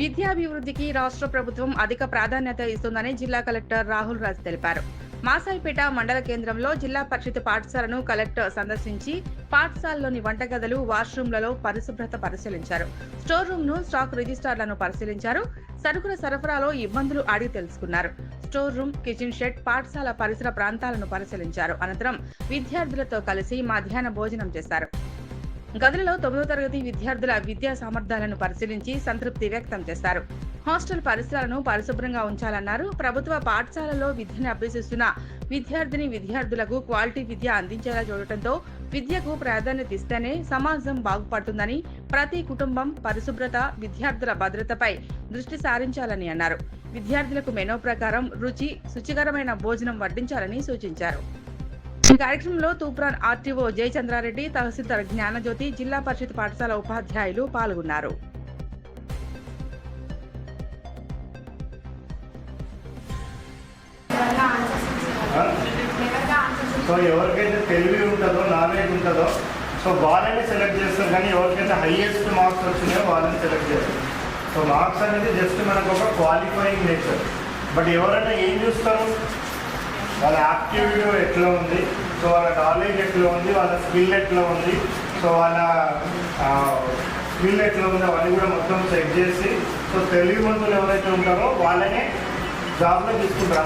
విద్యాభివృద్ధికి రాష్ట్ర ప్రభుత్వం అధిక ప్రాధాన్యత ఇస్తుందని జిల్లా కలెక్టర్ రాహుల్ రాజ్ తెలిపారు. మాసాయిపేట మండల కేంద్రంలో జిల్లా పరిషత్ పాఠశాలను కలెక్టర్ సందర్శించి పాఠశాలలోని వంటగదులు, వాష్రూమ్లలో పరిశుభ్రత పరిశీలించారు. స్టోర్ రూమ్ ను, స్టాక్ రిజిస్టర్లను పరిశీలించారు. సరుకుల సరఫరాలో ఇబ్బందులు అడిగి తెలుసుకున్నారు. స్టోర్ రూమ్, కిచెన్ షెడ్, పాఠశాల పరిసర ప్రాంతాలను పరిశీలించారు. అనంతరం విద్యార్థులతో కలిసి మధ్యాహ్న భోజనం చేశారు. గదులలో 9వ తరగతి విద్యార్థుల విద్యా సామర్థ్యాలను పరిశీలించి సంతృప్తి వ్యక్తం చేశారు. హాస్టల్ పరిసరాలను పరిశుభ్రంగా ఉంచాలన్నారు. ప్రభుత్వ పాఠశాలలో విద్యను అభ్యసిస్తున్న విద్యార్థులకు క్వాలిటీ విద్య అందించేలా చూడటంతో విద్యకు ప్రాధాన్యత ఇస్తేనే సమాజం బాగుపడుతుందని, ప్రతి కుటుంబం పరిశుభ్రత, విద్యార్థుల భద్రతపై దృష్టి సారించాలని అన్నారు. విద్యార్థులకు మెనూ ప్రకారం శుచికరమైన భోజనం వడ్డించాలని సూచించారు. ఈ కార్యక్రమంలో తూప్రాన్ ఆర్టీఓ జయచంద్రారెడ్డి, తహసీల్దార్ జ్ఞానజ్యోతి, జిల్లా పరిషత్ పాఠశాల ఉపాధ్యాయులు పాల్గొన్నారు. సో ఎవరికైతే తెలివి ఉంటుందో, నాలెడ్జ్ ఉంటుందో సో వాళ్ళని సెలెక్ట్ చేస్తారు, కానీ ఎవరికైతే హైయెస్ట్ మార్క్స్ వచ్చినాయో వాళ్ళని సెలెక్ట్ చేస్తారు. సో మార్క్స్ అనేది జస్ట్ మనకు ఒక క్వాలిఫైయింగ్ నేచర్. బట్ ఎవరైనా ఏం చూస్తారు, వాళ్ళ యాక్టివిటీ ఎట్లా ఉంది, సో వాళ్ళ నాలెడ్జ్ ఎట్లా ఉంది, వాళ్ళ స్కిల్ ఎట్లా ఉంది, సో వాళ్ళ స్కిల్ ఎట్లా ఉంది అవన్నీ కూడా మొత్తం చెక్ చేసి సో తెలివిమంతులు ఎవరైతే ఉంటారో వాళ్ళనే జాబ్లో తీసుకుంటారు.